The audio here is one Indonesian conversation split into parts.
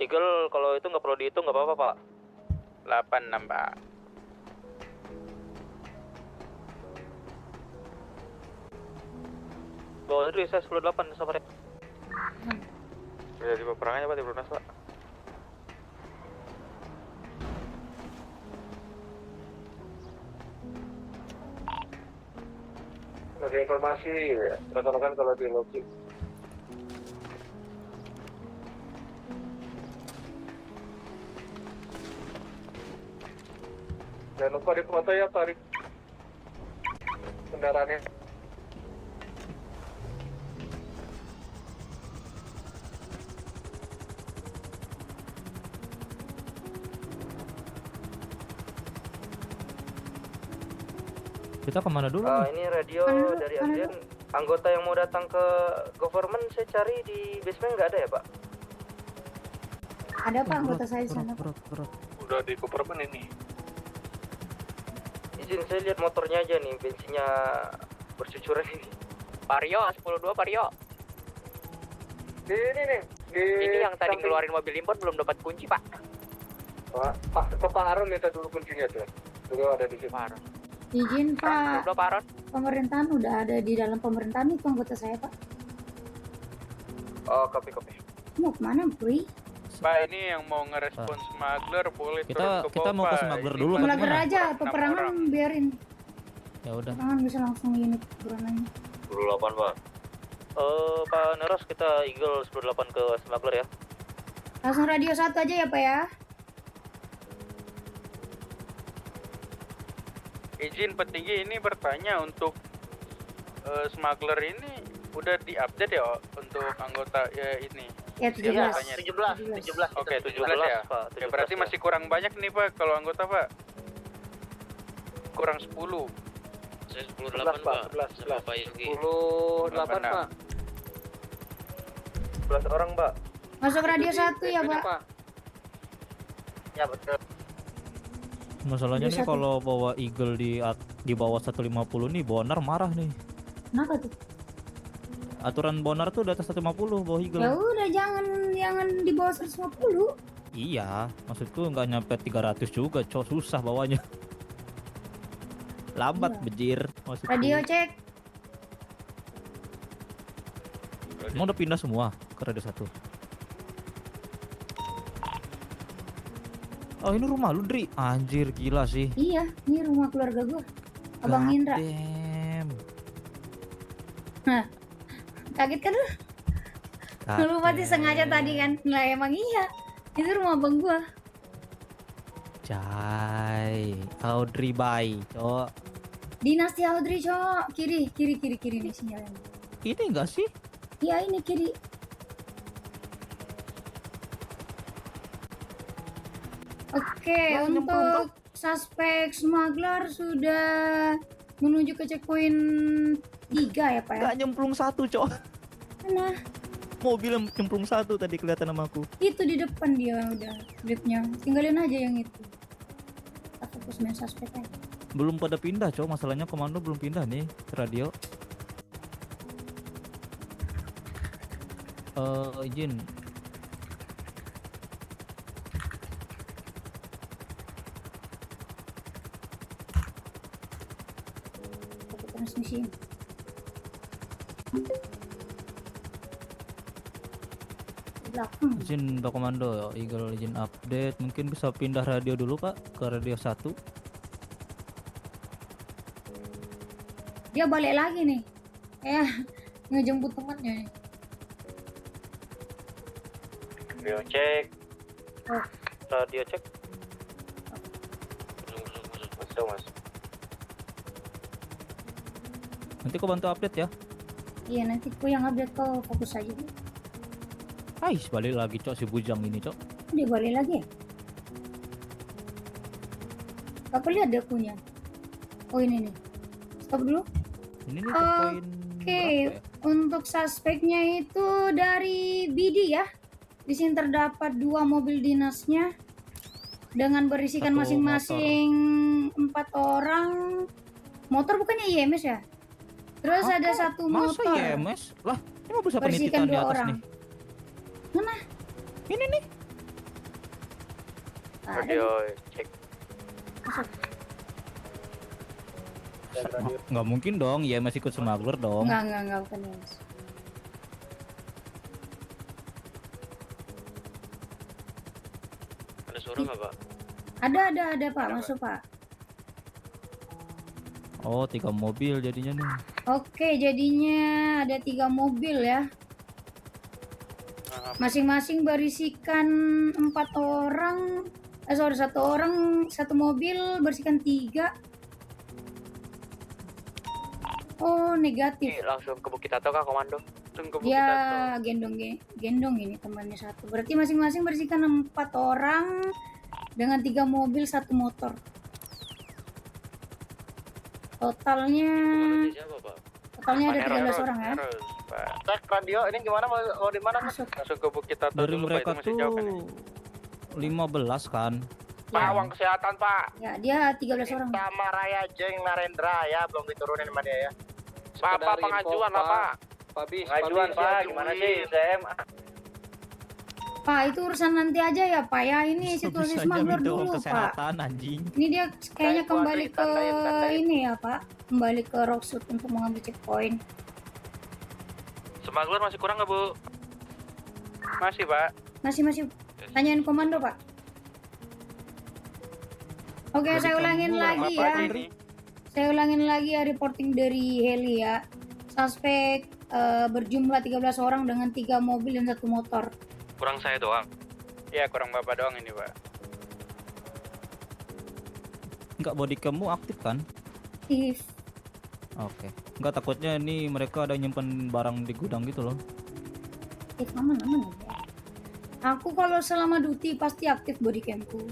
Eagle kalau itu nggak perlu dihitung nggak apa-apa Pak. 86 Pak. Bawa dulu saya 10-8 sabar ya. Udah di peperangannya Pak, di Brunas Pak. Ada informasi rekan-rekan kalau di logik. Jangan lupa di foto ya, tarik kendaraannya. Kita kemana dulu nih? Ini radio dari Adrian. Anggota yang mau datang ke government saya cari di basement nggak ada ya Pak? Ada Pak anggota saya di sana. Udah di Cooperman ini. Izin saya lihat motornya aja nih, bensinnya bercucuran ini. Vario 102 Vario. Ini nih. Ini yang tadi ngeluarin mobil impor belum dapat kunci Pak. Pak Aron minta dulu kuncinya tuh. Dulu ada di sini. Izin Pak, Belum Pak Aron. pemerintahan udah ada di dalam pemerintahan itu anggota saya Pak. Oh, kopi. Mau kemana Bri? Pak, ini yang mau ngerespon smuggler boleh Kita mau ke smuggler dulu. Smuggler gimana? aja, peperangan biarin. Ya udah. Peperangan bisa langsung unit buronannya. 28 Pak. Pak Neros kita Eagle 10-8 ke smuggler ya. Langsung radio 1 aja ya Pak ya. Izin petinggi ini bertanya untuk smuggler ini udah diupdate ya untuk anggota ini. Ya 17. 17. Oke, 17 ya. Pak. Ya berarti masih kurang banyak nih Pak kalau anggota Pak. Kurang 10. Saya 10-8 Pak. 11. Pak Yogi. 10-8 Pak. 11 orang Pak. Masuk radio 1 ya Pak. Ya betul. Masalahnya Bisa nih tuh. kalau bawa Eagle di bawah 150 nih, Bonar marah nih. Kenapa tuh? Aturan Bonar tuh di atas 150 bawa Eagle. Ya udah jangan di bawah 150. Iya, maksudku nggak nyampe 300 juga, susah bawanya. Lambat Iya. bejir maksudku. Radio cek. Emang udah pindah semua ke radio 1. Oh ini rumah lu Dri, anjir gila sih. Iya, ini rumah keluarga gua. Abang Indra. Damn. Nah, kaget kan lu? Lu pasti sengaja tadi kan? Lah emang iya. Itu rumah abang gua. Cai, Audrey bye, cok. Dinasti Audrey, Cok. Kiri nih sinyalnya. Ini enggak sih? Iya, ini kiri. Oke, Wah, nyemplung, untuk suspek smuggler sudah menuju ke checkpoint 3 ya, Pak ya? Enggak nyemplung satu, cok. Mana? Mobil yang nyemplung satu tadi kelihatan sama aku. Itu di depan dia udah gripnya. Tinggalin aja yang itu. Kita fokus main suspek aja. Belum pada pindah, cok. Masalahnya komando belum pindah nih ke radio. Izin. Fokus transmisi. Di belakang. Izin Pak Komando, Eagle izin update. Mungkin bisa pindah radio dulu, Pak, ke radio 1. Dia balik lagi nih. Ya, ngejemput temannya nih. Radio cek. Oh. Radio cek. Masuk. Mas. Nanti kau bantu update ya. Iya, nanti ku yang update kau fokus aja. Ais, balik lagi, cok, si bujang ini, cok. Dia balik lagi ya? Aku lihat dia punya. Oh ini nih. Stop dulu. Ini nih checkpoint Oke, berapa ya? untuk suspeknya itu dari BD ya. Di sini terdapat 2 mobil dinasnya dengan berisikan Satu masing-masing 4 orang. Motor bukannya IMS ya? Terus ada satu Masa motor. IMS? Lah, ini mobil siapa nih Berisikan Titan di 2 atas orang. nih? Mana? Ini nih. Ada Radio cek. masuk. Nggak mungkin dong, ya masih ikut smuggler dong. Enggak bukan Yens. Ada suara nggak pak? Ada Pak, masuk Pak. Oh, 3 mobil jadinya nih. Oke, jadinya ada 3 mobil ya. Masing-masing berisikan 4 orang. Sorry, 1 orang, 1 mobil berisikan 3. Oh, negatif. Langsung ke Bukit Tato kah komando? Langsung ke Bukit Tato. Ya, gendong ini temannya 1. Berarti masing-masing berisikan 4 orang dengan 3 mobil, 1 motor. Totalnya Komandonya siapa pak? ada 13 orang ya. Harus, Pak. Cek radio ini gimana mau di mana Mas? Masuk. Langsung ke Bukit Tato Dari dulu, Pak. mereka Itu masih tuh jauh kan ya? 15 kan. Pak, uang kesehatan Pak. Ya, dia 13 orang. Sama Raya Jeng Narendra ya, belum diturunin sama dia ya. Pak, pengajuan lah, Pak. Pak Bis, Pengajuan Pak, gimana sih saya Pak, itu urusan nanti aja ya Pak ya. Ini situasi Bisa aja smuggler minta uang dulu Pak. kesehatan anjing. Ini dia kayaknya Tandain, kembali ke tandain. ini ya Pak. Kembali ke Rocksuit untuk mengambil checkpoint. Smuggler masih kurang nggak bu? Masih, Pak. Masih tanyain komando Pak. Oke, Jadi saya ulangin kamu lagi Apa ya. aja ini? Saya ulangin lagi ya reporting dari heli ya. Suspek berjumlah 13 orang dengan 3 mobil dan 1 motor. Kurang saya doang. Ya, kurang Bapak doang ini, Pak. Enggak, body kamu aktif kan? Aktif. Oke. Enggak, takutnya ini mereka ada nyimpen barang di gudang gitu loh. Aktif aman ya. Aku kalau selama duty pasti aktif body camku.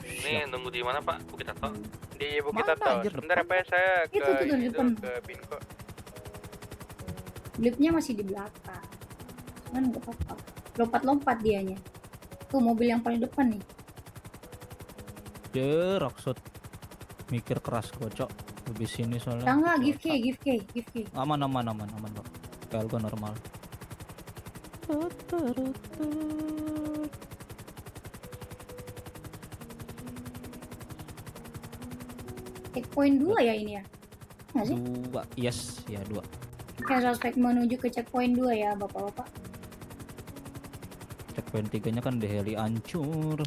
Ini nunggu di mana pak? Bukit Tato. Di Bukit Mana Tato. anjir, Sebentar ya, depan? Pak, saya ke Itu, di ini depan. dulu, ke Binko. Blipnya masih di belakang. Cuman nggak apa-apa. Lompat-lompat dianya. Tuh mobil yang paling depan nih. Rocksuit. Mikir keras kocok. Lebih sini soalnya. Tangga give key. Aman Pak. Kelgo normal. Checkpoint 2 ya ini ya? Nggak sih? 2, yes, ya 2. Oke, suspek menuju ke checkpoint 2 ya bapak-bapak. Checkpoint 3-nya kan di heli hancur.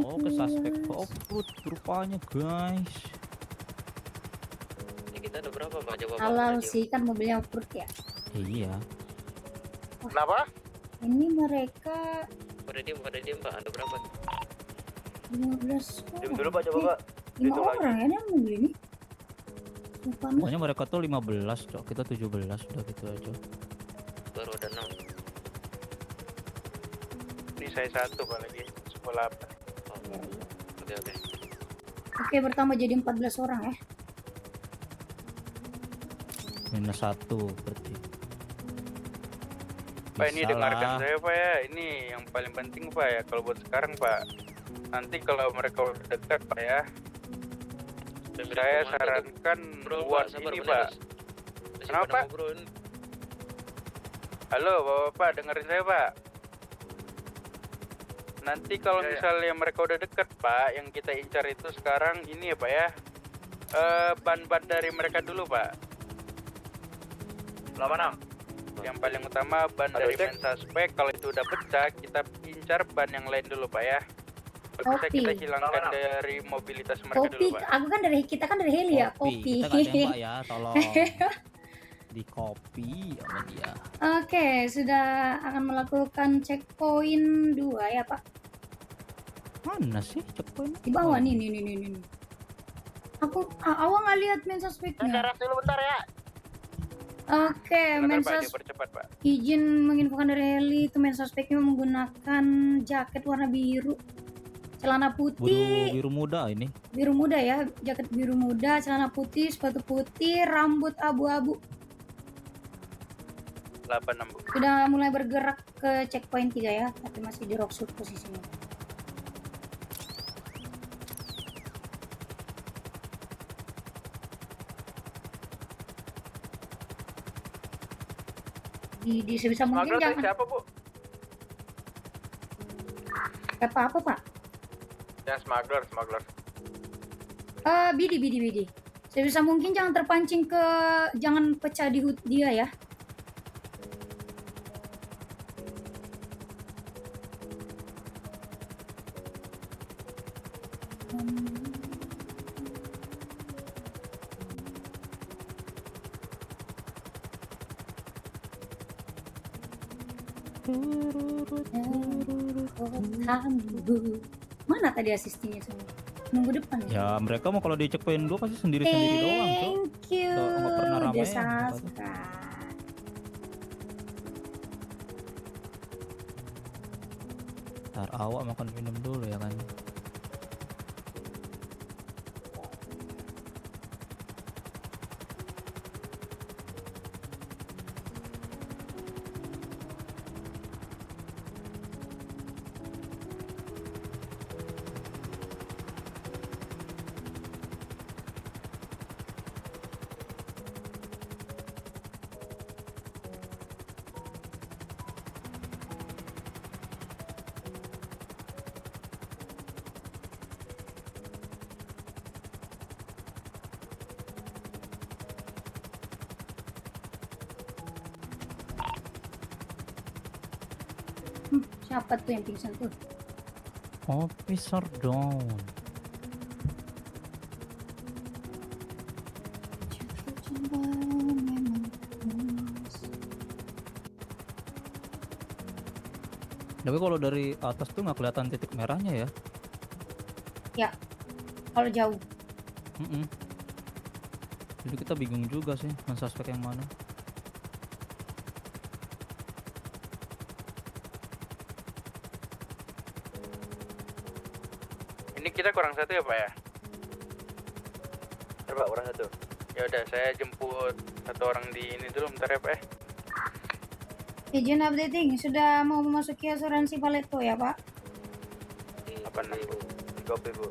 Oh, ke suspek off-road rupanya guys. Ini kita ada berapa pak? Jawab Halal sih kan mobilnya off-road ya. Iya. Kenapa? Ini mereka Pada diem pak. Ada berapa? 15 Diam orang. dulu Pak, coba Pak. 5 Hitung lagi. orang ya dalam mobil ini. Lupa nih. Pokoknya mereka tuh 15, Cok. Kita 17 udah gitu aja. Baru ada 6. Ini saya 1 Pak lagi. 18. Oke. Oke, bertambah jadi 14 orang ya. Minus 1 berarti. Pak, ini Bisa dengarkan lah. saya Pak ya. Ini yang paling penting Pak ya. Kalau buat sekarang Pak. Nanti kalau mereka udah dekat Pak ya. Saya sarankan buat ini Pak. Kenapa? Halo Bapak, dengerin saya Pak. Nanti kalau misalnya mereka udah deket Pak, yang kita incar itu sekarang ini ya Pak ya, ban-ban dari mereka dulu Pak. Lama Yang paling utama ban dari main suspek. Kalau itu udah pecah, kita incar ban yang lain dulu Pak ya. Kalau bisa kita hilangkan dari mobilitas mereka Kopi, dulu Pak. aku kan kita kan dari heli ya, kopi. Kita nggak tembak ya, tolong. Di kopi sama dia. Oke, sudah akan melakukan checkpoint 2 ya Pak. Mana sih checkpoint? Di bawah nih. Aku awal nggak lihat main suspeknya. Teras dulu bentar ya. Oke, main Sebentar Pak, sus dipercepat Pak. izin menginfokan dari heli itu main suspeknya menggunakan jaket warna biru, celana putih, Biru muda ini. biru muda ya, jaket biru muda, celana putih, sepatu putih, rambut abu-abu. 86 Bu. Sudah mulai bergerak ke checkpoint 3 ya, tapi masih di Rocksuit posisinya. di sebisa mungkin Smuggler tadi jangan siapa, Bu? apa Pak. Yang smuggler. Bidi. Sebisa mungkin jangan terpancing jangan pecah di HUD dia ya. Mana tadi asistennya semua? Nunggu depan ya? Ya mereka mau kalau di checkpoint 2 pasti sendiri-sendiri doang, Cok. Thank you. Nggak pernah ramean, Desaska. Ntar awak makan minum dulu ya kan. Siapa tuh yang pingsan tuh? Officer down. Tapi kalau dari atas tuh nggak kelihatan titik merahnya ya? Ya, kalau jauh. Jadi kita bingung juga sih mensuspek yang mana. Ini kita kurang satu ya Pak ya? Pak, kurang satu. Ya udah, saya jemput satu orang di ini dulu bentar ya Pak ya. Izin updating, sudah mau memasuki asuransi Paleto ya Pak? Apa nih Bu? Di kopi, Bu.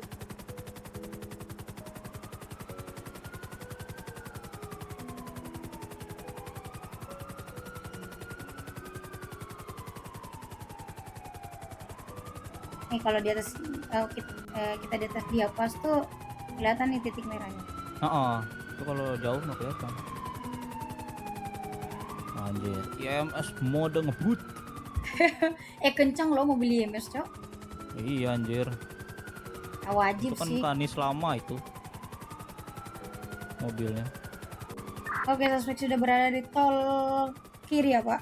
Nih kalau di atas kita di atas dia pas tuh kelihatan nih titik merahnya. Itu kalau jauh nggak kelihatan. Anjir, IMS mode ngebut. Kencang loh mobil IMS, Cok. Iya anjir. Wajib Itu kan sih. kanis lama itu mobilnya. Oke, suspek sudah berada di tol kiri ya Pak,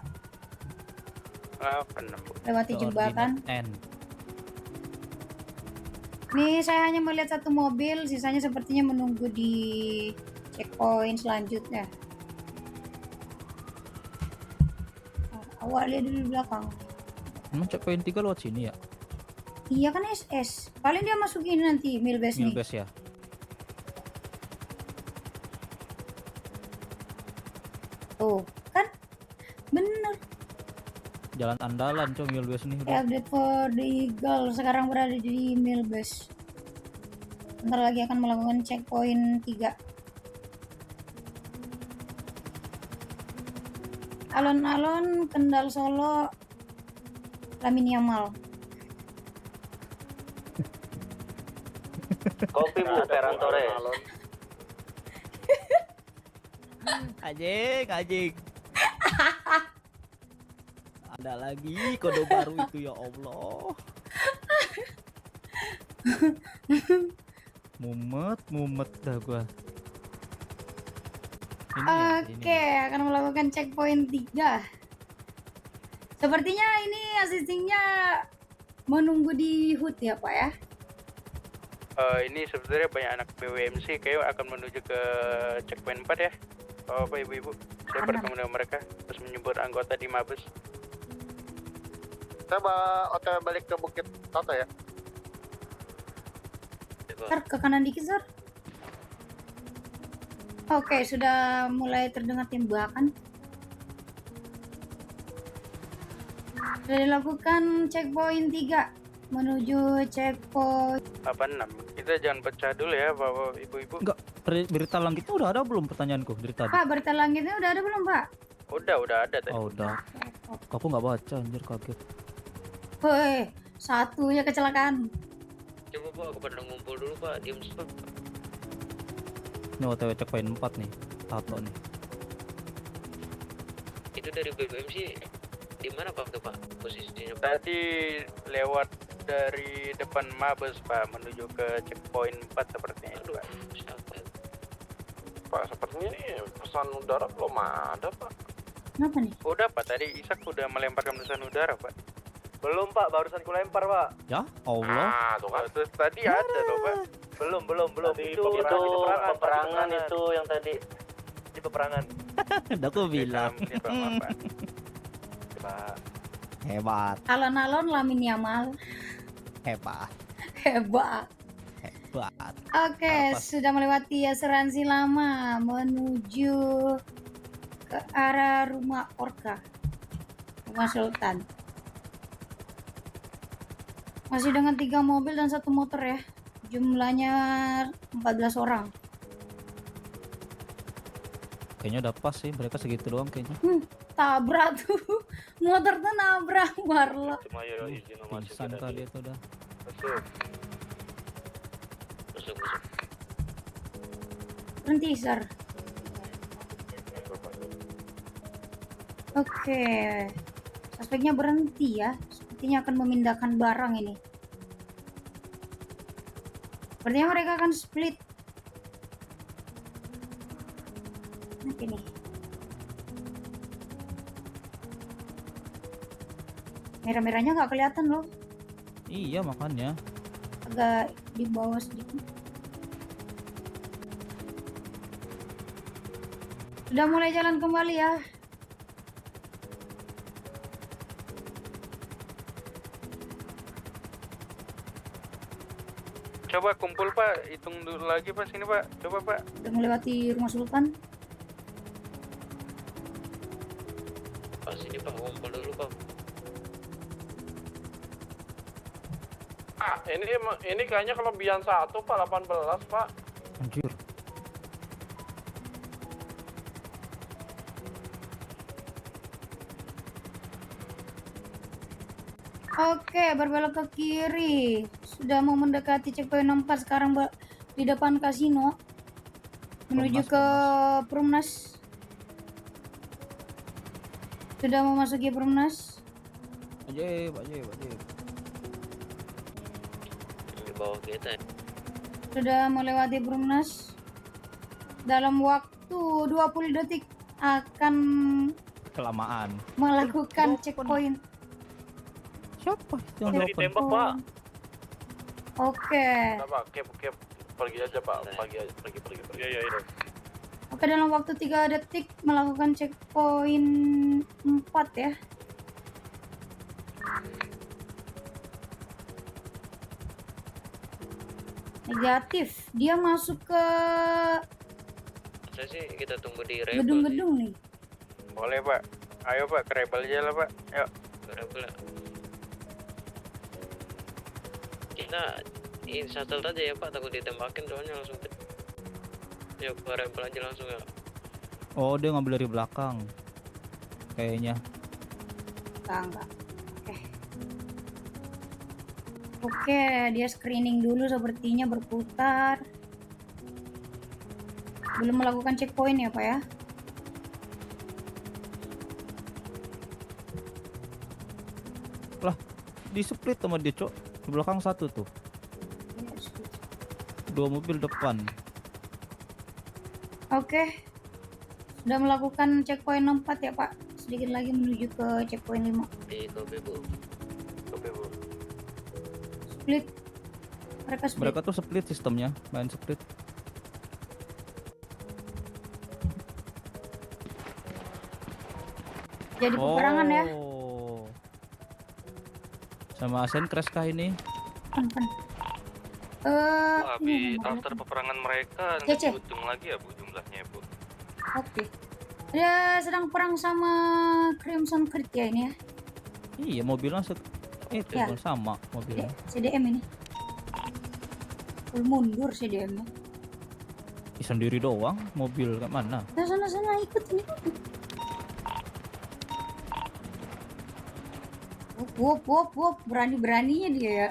Apa nih Bu? lewati jembatan. Koordinat N. Nih saya hanya melihat satu mobil, sisanya sepertinya menunggu di checkpoint selanjutnya. Awak lihat dulu di belakang. Emang checkpoint 3 lewat sini ya? Iya kan SS. Paling dia masukin nanti Milbase nih. Milbase ya? Tuh, kan? Bener. Jalan andalan coy Milbase nih udah. Update for the Eagle sekarang berada di Milbase. Bentar lagi akan melakukan checkpoint 3. Alon-alon Kendal Solo Laminia Mall. Kopi, Bu, Perantore. Anjing. Ada lagi kode baru itu ya Allah. Mumet dah gua. Oke, akan melakukan checkpoint 3. Sepertinya ini asistennya menunggu di HUD ya Pak ya? Ini sebenarnya banyak anak BWMC kayak akan menuju ke checkpoint 4 ya. Bapak ibu-ibu, saya bertemu dengan mereka terus menyebut anggota di Mabes. Saya OTW balik ke Bukit Toto ya. Sir, ke kanan dikit, Sir. Oke, sudah mulai terdengar tembakan. Sudah dilakukan checkpoint 3 menuju checkpoint. 86. Kita jangan pecah dulu ya, Bapak Ibu-ibu. Enggak, berita langitnya udah ada belum pertanyaanku dari tadi? Pak, berita langitnya udah ada belum, Pak? Udah ada tadi. Oh udah. Aku nggak baca anjir, kaget. Woi, satunya kecelakaan. Coba Pak, aku pada ngumpul dulu Pak, diem stop. Ini OTW checkpoint 4 nih, tato nih. Itu dari BBM sih di mana Pak tuh Pak posisinya Pak? Tadi lewat dari depan Mabes Pak menuju ke checkpoint 4 sepertinya itu Pak. Siapa ya? Pak, sepertinya nih pesan udara belum ada, Pak. Kenapa nih? Udah Pak, tadi Isak udah melemparkan pesan udara Pak. Belum Pak, barusan ku lempar Pak. Ya Allah. Tuh kan. Terus tadi ada loh Pak. Belum. Tadi Itu peperangan itu yang tadi di peperangan. Udah aku bilang. Ini Pak, maaf, Pak. Pak. Hebat, Alon-alon Lamin Yamal. hebat, Hebat. hebat. Oke, Apa? sudah melewati asuransi lama menuju ke arah rumah Orca. Rumah Sultan. Masih dengan 3 mobil dan 1 motor ya. Jumlahnya 14 orang. Kayaknya udah pas sih, mereka segitu doang kayaknya. Tabrak tuh. Motor tuh nabrak Barlo. Cuma ya izin sama Pingsan kali itu udah. Masuk. Berhenti, Sar. Oke. Suspeknya berhenti ya. Sepertinya akan memindahkan barang ini. Sepertinya mereka akan split. Nanti nih. Merah-merahnya nggak kelihatan loh. Iya makanya. Agak di bawah sedikit. Sudah mulai jalan kembali ya. Coba kumpul Pak, hitung dulu lagi Pak sini Pak. Coba Pak. Sudah melewati rumah Sultan. Pak sini Pak, ngumpul dulu Pak. Ini kayaknya kelebihan 1, Pak, 18, Pak. Anjir. Oke, berbelok ke kiri. Sudah mau mendekati checkpoint 4 sekarang di depan kasino. Menuju ke Perumnas. Sudah memasuki Perumnas. Ajib. Di bawah kita ya. Sudah melewati Perumnas. Dalam waktu 20 detik akan Kelamaan. melakukan checkpoint. Siapa yang diopen? Oke. Nah, Pak, Cap, pergi aja, Pak. Pergi. Iya. Oke, dalam waktu 3 detik melakukan checkpoint 4 ya. Negatif. Dia masuk ke Saya sih kita tunggu di rebel. gedung-gedung nih. Boleh Pak. Ayo Pak, ke rebel aja lah Pak. Yuk. Rebel ya. Kita shuttle aja ya Pak, takut ditembakin soalnya langsung. Yuk ke rebel aja langsung ya. Oh dia ngambil dari belakang. Kayaknya. Enggak. Oke, dia screening dulu sepertinya berputar. Belum melakukan checkpoint ya, Pak ya? Lah, di split sama dia, Cok. Di belakang satu tuh. 2 mobil depan. Oke. Sudah melakukan checkpoint 4 ya, Pak. Sedikit lagi menuju ke checkpoint 5. Di kopi Bu. Split. Mereka split. Mereka tuh split sistemnya, main split. Jadi peperangan ya. Sama Asen crash kah ini? Kan. Habis after peperangan mereka, Cece. ujung lagi ya, Bu, jumlahnya, Bu. Oke. Dia sedang perang sama Crimson Creed ya ini ya. Iya, mobilnya itu Ya. sama mobilnya. CDM ini. Full mundur CDM-nya. Sendiri doang, mobil kayak mana? Nah, sana ikut ini. Wop, berani-beraninya dia ya.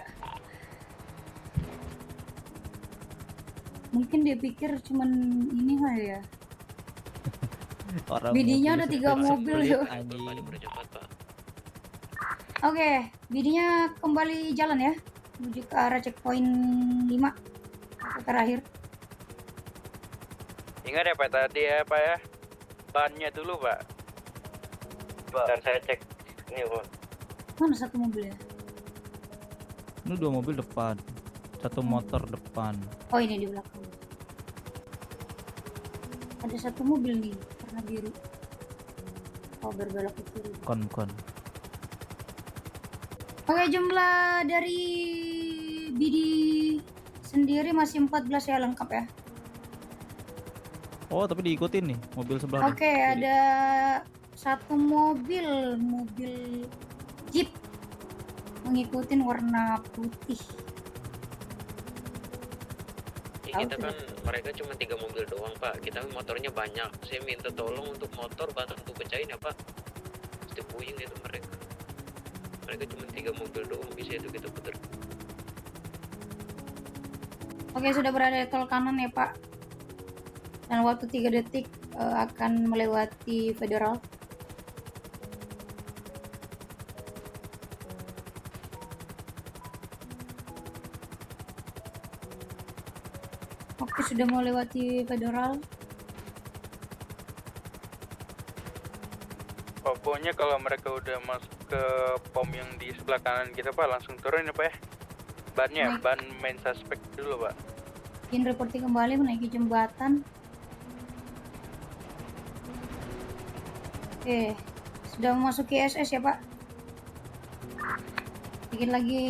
Mungkin dia pikir cuman ini kali ya. Orang Bidinya mobil ada 3 split mobil split, ya. anjing. Pak dipercepat pak. Oke, bidinya kembali jalan ya. Menuju ke arah checkpoint 5. Terakhir. Ingat ya Pak tadi ya Pak ya. Bannya dulu Pak. Dan saya cek ini Bun. Mana satu mobil ya? Ini 2 mobil depan, 1 motor depan. Oh, ini di belakang. Ada 1 mobil nih, warna biru. Oh, berbelok ke kiri. Bukan. Oke, jumlah dari BD sendiri masih 14 ya, lengkap ya. Oh, tapi diikutin nih mobil sebelah. Oke, ada 1 mobil Jeep mengikutin warna putih. Ya, kita kan mereka cuma 3 mobil doang pak. Kita motornya banyak. Saya minta tolong untuk motor bantu pecahin ya pak. Mesti puyeng itu mereka. Mereka cuma 3 mobil doang, bisa itu kita putar. Oke, sudah berada di tol kanan ya Pak. Dan waktu 3 detik akan melewati Federal. Oke, sudah melewati Federal. Pokoknya kalau mereka udah masuk ke pom yang di sebelah kanan kita Pak, langsung turun ya Pak ya. Bannya, Naik. ban main suspek dulu Pak. Izin reporting kembali menaiki jembatan. Oke, sudah memasuki SS ya Pak. Sedikit lagi,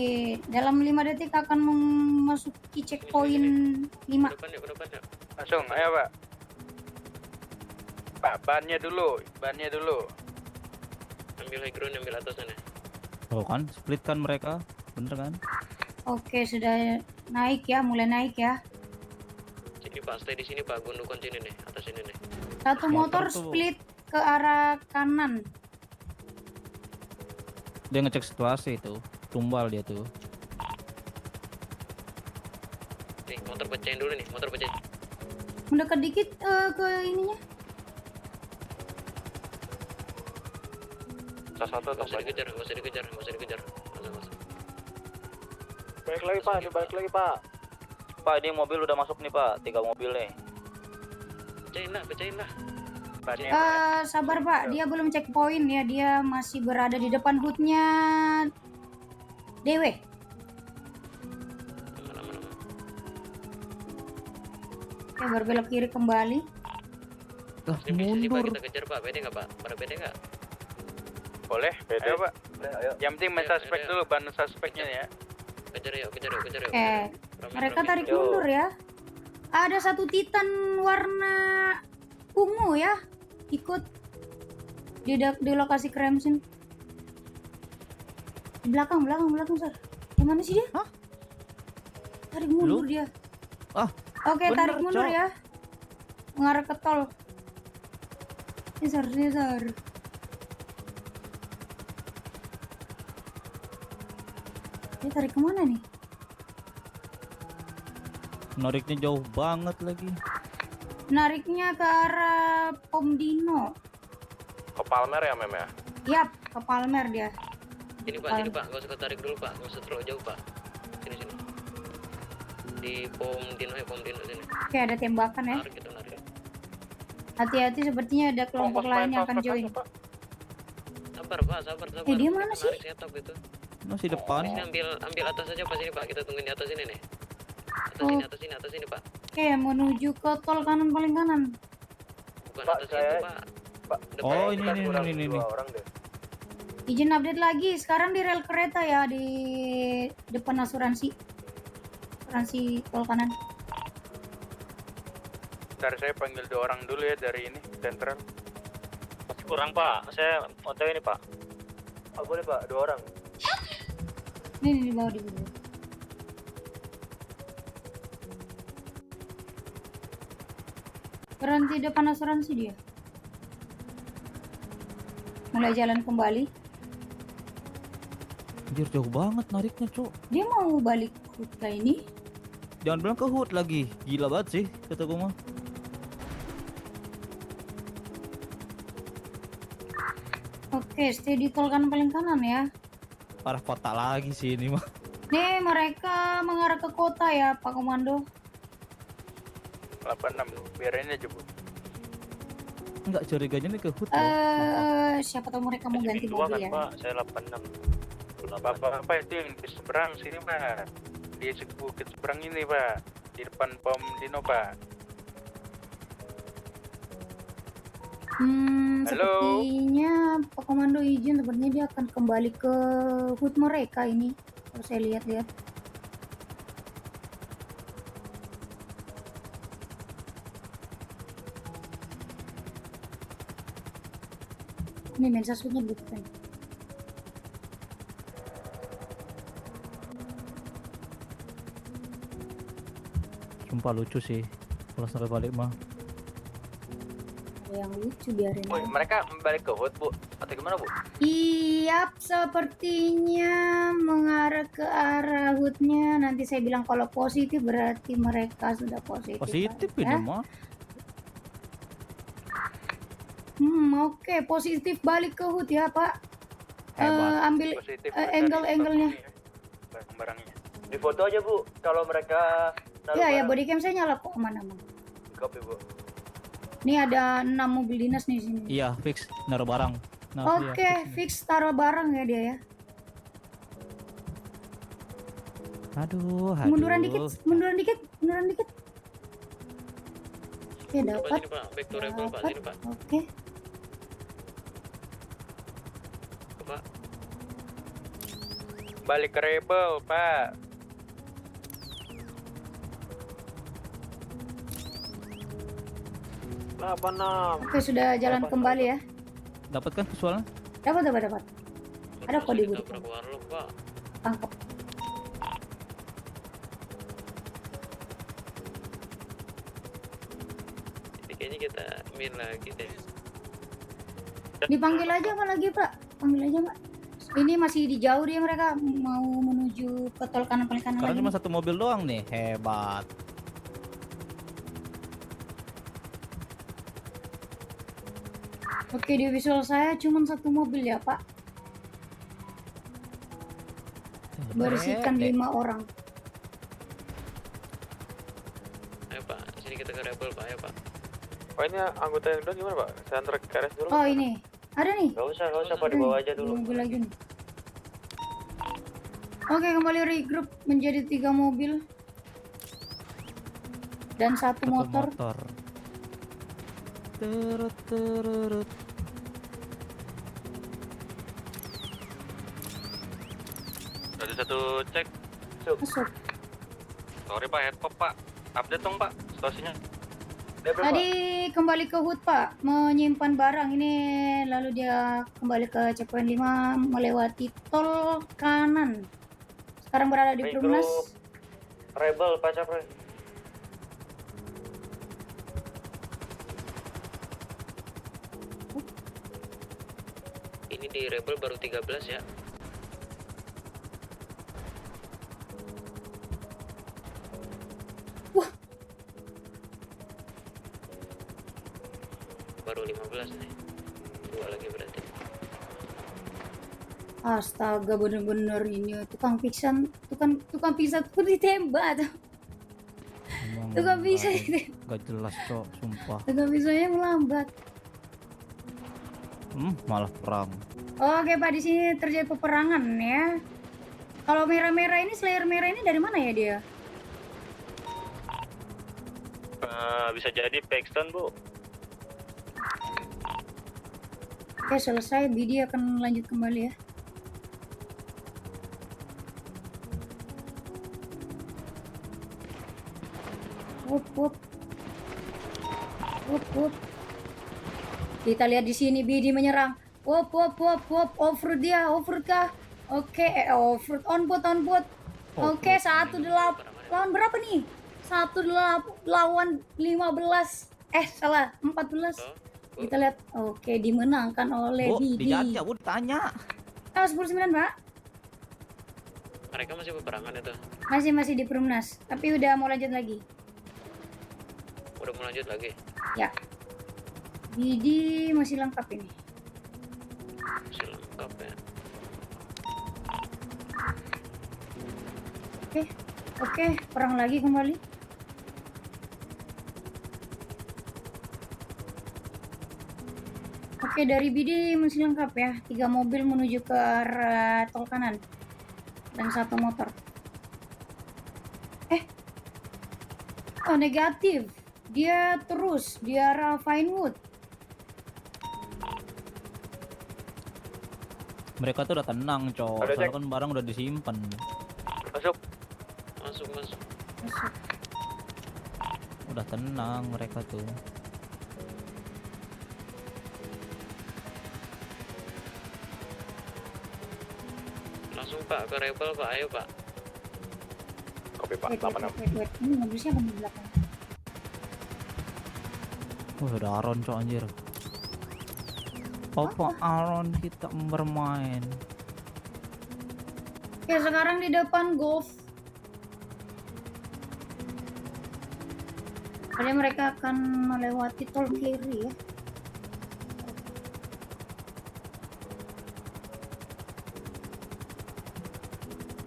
dalam 5 detik akan memasuki checkpoint 5. Ke depan yuk, ke depan yuk. Langsung, ayo Pak. Pak, bannya dulu. Ambil high ground, ambil atas sana. Oh kan, split kan mereka, bener kan? Oke, sudah naik ya, mulai naik ya. Sini pak, stay di sini pak. Gundukan sini nih, atas sini nih. Satu motor Motor tuh. split ke arah kanan. Dia ngecek situasi itu, tumbal dia tuh. Nih, motor pecahin dulu nih, motor pecahin. Mendekat dikit ke ininya. Satu Gak atau usah banyak? dikejar, gak usah dikejar. Masa. Balik lagi Pak. Pak, ini mobil udah masuk nih Pak, 3 mobil nih. Pecahin lah. Bannya Sabar Pak, dia belum checkpoint ya, dia masih berada di depan hoodnya DW. Aman. Oke, berbelok kiri kembali. Lah, Ini bisa sih pak, mundur. kita kejar pak. Pede nggak pak? Pada pede nggak? boleh. Pede. Ayo Pak. Ayo. Yang penting main Ayo, suspek ayo. dulu, ban suspeknya ya. Kejar yuk. Oke, mereka tarik mundur ya. Ada 1 Titan warna ungu ya, ikut di lokasi Crimson. Di belakang sir. Yang mana sih dia? Hah? Tarik mundur Lu? dia. Ah, Oke, bener, tarik mundur Cok. ya. Mengarah ke tol. Sir. Dia tarik kemana nih? Nariknya jauh banget lagi. Nariknya ke arah Pom Dino. Ke Palmer ya Mem ya? Yap, ke Palmer dia. Sini pak, nggak usah tarik dulu pak, nggak usah terlalu jauh pak. Sini. Di pom dino sini. Oke, ada tembakan ya. Narik. Hati-hati, sepertinya ada kelompok Fokus lain main yang akan suspek join. aja, Pak. Sabar pak. dia mana Kita sih? narik setup itu. Masih depan. Sini ambil atas aja pak sini pak. Kita tungguin di atas sini nih. Oh. Atas sini pak. Oke, menuju ke tol kanan paling kanan. Bukan Pak, atas saya- itu pak. Pak. Depan. Oh, Kita ini. kurang 2 orang deh. Izin update lagi, sekarang di rel kereta ya, di depan asuransi tol kanan. Ntar saya panggil 2 orang dulu ya dari ini, sentral. Masih kurang Pak, saya OTW ini Pak. Pak, boleh Pak, 2 orang. Ini di bawah di bawah. Berhenti depan asuransi dia. Mulai jalan kembali. Anjir jauh banget nariknya, Cok. Dia mau balik ke ini. Jangan bilang ke HUT lagi. Gila banget sih kata gue mah. Oke, stay di tol kanan paling kanan ya. Arah kota lagi sih ini mah. Nih mereka mengarah ke kota ya Pak Komando. 86 biarin aja bu. Enggak, curiganya nih ke HUT loh. Siapa tahu mereka mau ganti dua mobil kan ya. Pak, saya 86. Bapak itu yang di seberang sini pak, di bukit seberang ini pak, di depan pom Dino pak. Halo? Sepertinya Pak Komando izin, sepertinya dia akan kembali ke HUT mereka ini. Kalau saya lihat-lihat. Ini mensasutnya bukan. Sumpah lucu sih kalau sampai balik mah. Yang lucu biarin. Woi, mereka balik ke HUT, Bu. Atau gimana, Bu? Iya, sepertinya mengarah ke arah HUT-nya. Nanti saya bilang kalau positif berarti mereka sudah positif. Positif ya. ini mah. Oke, positif balik ke HUT ya, Pak. Hebat. Ambil Positif angle-angle-nya. barang-barangnya. Di foto aja, Bu. Kalau mereka naruh Ya, ya barang. bodycam saya nyala kok, aman-aman. Copy, Bu. Ini ada 6 mobil dinas nih sini. Iya, fix naruh barang. Nah, Oke, iya, fix taruh barang ya dia ya. Aduh. Munduran dikit, munduran dikit, munduran dikit. Oke, Coba dapat. sini Pak, back to rebel Pak, sini Pak. Oke. Pak, Balik ke rebel pak. Oke, sudah jalan kembali ya. Dapat kan visualnya? Dapat. Ada kok di kita budi. warlock Pak. Tangkap. Jadi kayaknya kita min lagi deh. Dipanggil aja apa lagi, Pak? Panggil aja, Pak. Ini masih di jauh dia, mereka mau menuju ke tol kanan paling kanan Karena lagi. cuma satu mobil doang nih. Hebat. Oke, di visual saya cuma satu mobil ya, Pak. Berisikan 5 orang. Ayo Pak, sini kita ke rebel Pak, ayo Pak. Pak ini anggota yang duluan gimana Pak? Saya antar ke KRS dulu. Oh, ini. Ada nih. Gak usah, Pak. Dibawa aja dulu. Mobil lagi nih. Oke, kembali regroup menjadi 3 mobil dan satu motor. Terut. Satu cek. Masuk. Sorry Pak, head pop Pak. Update dong Pak, situasinya. Tadi kembali ke HUT, Pak, menyimpan barang ini, lalu dia kembali ke checkpoint 5 melewati tol kanan. Sekarang berada di Perumnas. Rebel, Pak Capre. Ini di rebel baru 13 ya. Wah. Baru 15 nih. 2 lagi berarti. Astaga, bener-bener ini tukang pizza pun ditembak tuh. Emang Tukang pizza nggak- ditembak. nggak jelas, Cok, sumpah. Tukang pizzanya melambat. Malah perang. Oke, Pak, di sini terjadi peperangan ya. Kalau merah-merah ini, Slayer merah ini dari mana ya dia? Bisa jadi Paxton Bu. Oke, selesai. Bidi akan lanjut kembali ya. Wup. Kita lihat di sini Bidi menyerang. Wup. Offroad dia, offroad kah? Oke, offroad on board. Oke, 1-8 lawan berapa nih? 1-8 lawan 15. Salah, 14. Kita lihat. Oke, dimenangkan oleh Bu, Bidi. dijajah, Bu, tanya. 10-9, Pak. Mereka masih peperangan itu. Masih di Perumnas, tapi udah mau lanjut lagi. Udah mau lanjut lagi. Ya. Bidi masih lengkap ini. Masih lengkap ya. Oke, perang lagi kembali. Oke, dari Bidi masih lengkap ya. 3 mobil menuju ke arah tol kanan. Dan 1 motor. Oh, negatif. Dia terus di arah Vinewood. Mereka tuh udah tenang, cowok. Ada, Soalnya Jack. kan barang udah disimpan. Masuk. Masuk. Masuk. Udah tenang mereka tuh. Langsung Pak ke rebel Pak, ayo Pak. Kopi Pak, Wait. 86. Ini mobilnya apa di belakang? Udah Aron, cowok anjir. Apa Aron kita bermain? Oke, sekarang di depan Golf. Jadi mereka akan melewati tol kiri ya.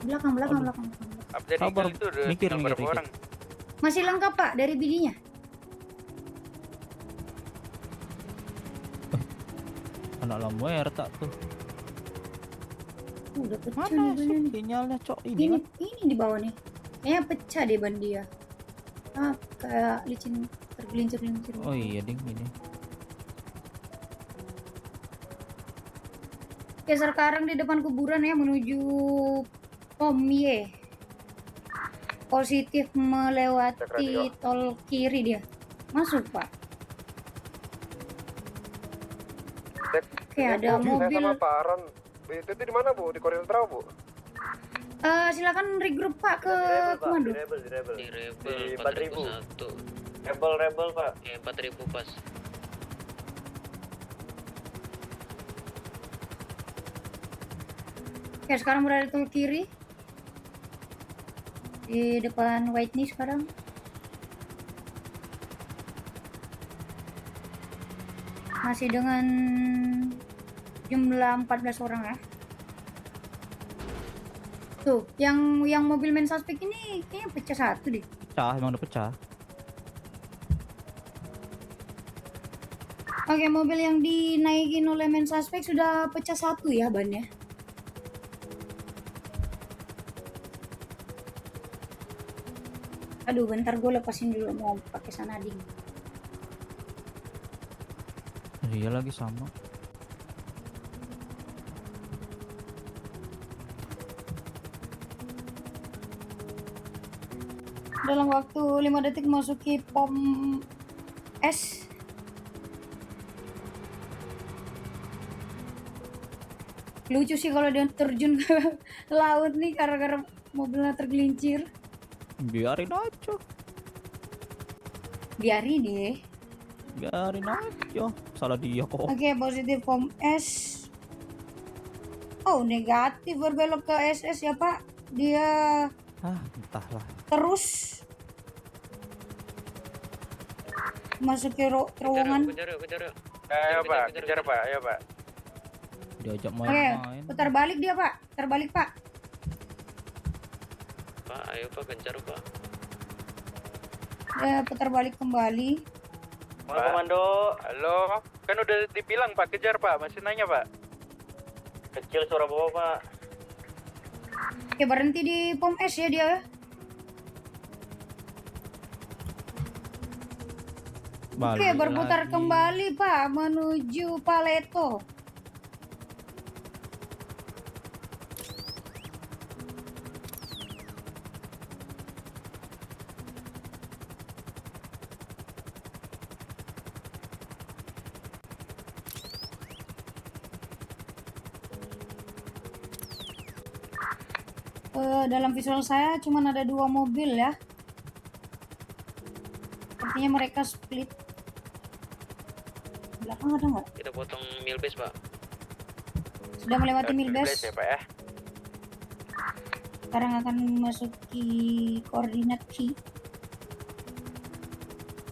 Belakang. Update Sabar, Eagle itu udah mikir, tinggal berapa mikir. orang? Masih lengkap Pak dari bidinya. Anak lamuer tak tuh. Udah pecah Mana nih sih bannya nih. sinyalnya, cok? Ini Ini di bawah nih. Kayaknya pecah deh ban dia. Kayak licin tergelincir-gelincir. Oh iya, ding ini. Oke, sekarang di depan kuburan ya menuju Pom Y. Positif melewati tol kiri dia. Masuk, Pak. Oke, ada mobil. Saya sama Pak Aron. Itu di mana Bu? Di Koril Trau Bu? Silakan regroup Pak ke komando. Di rebel Di 4001. Rebel Pak. Ya 4000 pas. Oke, sekarang berada di tol kiri. Di depan Whitney sekarang. Masih dengan jumlah 14 orang ya. Tuh, yang mobil main suspek ini kayaknya pecah satu deh. Pecah, emang udah pecah. Oke, mobil yang dinaikin oleh main suspek sudah pecah satu ya bannya. Aduh, bentar gue lepasin dulu mau pakai sanading. Iya lagi sama. Dalam waktu 5 detik masuki pom S. Lucu sih kalau dia terjun ke laut nih gara-gara mobilnya tergelincir. Biarin aja. Biarin deh. Biarin aja. Salah dia kok. Oke, positif pom S. Oh, negatif berbelok ke SS ya Pak. Dia Entahlah. terus masuk ke terowongan. Kejar yuk. Ayo Pak, kejar Pak, ayo Pak. Diajak Oke, main-main. putar balik dia Pak. Putar balik Pak. Pak, ayo Pak, kejar Pak. Putar balik kembali. Pak. Komando. Halo, kan udah dibilang Pak, kejar Pak, masih nanya Pak. Kecil suara bawah Pak. Oke, berhenti di pom S ya dia. Oke, Balik berputar lagi. kembali Pak menuju Paleto. Dalam visual saya cuman ada 2 mobil ya. Artinya mereka split. Belakang ada nggak? Kita potong milbase Pak. Sudah melewati Milbes. Ya Pak ya. Sekarang akan memasuki koordinat Q.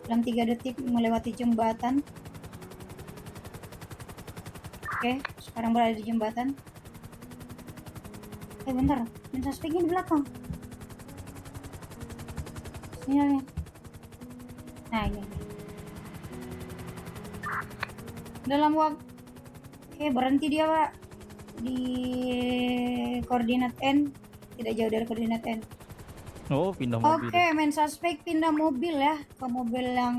Dalam 3 detik melewati jembatan. Oke, sekarang berada di jembatan. Bentar, main suspeknya di belakang. Sini. Nah, ini. Dalam waktu, oke, berhenti dia, Pak, di koordinat N, tidak jauh dari koordinat N. Oh, pindah mobil. Oke, main suspek pindah mobil ya, ke mobil yang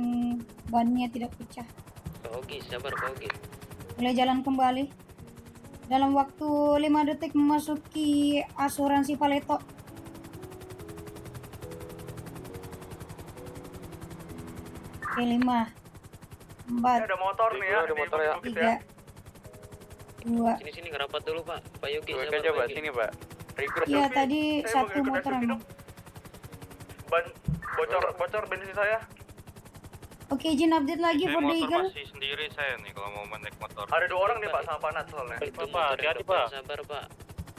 bannya tidak pecah. Pak Ogi, sabar Pak Ogi. Boleh jalan kembali. Dalam waktu 5 detik memasuki asuransi Paleto. Oke, 5, 4, Ada motor nih ya. Ada motor ya. 3, 2. Sini ngerapat dulu Pak. Pak Yogi, Gue sabar aja Pak Pak, Yogi. sini Pak. Regroup. Iya, tadi Saya satu mau ikut motor SUV emang. dong. Bocor bensin saya. Oke, izin update lagi for the Eagle. masih sendiri saya nih kalau mau naik motor. Ada 2 orang nih Pak sama Panat soalnya. Itu Pak, motor hati-hati, yang depan, Pak. sabar Pak.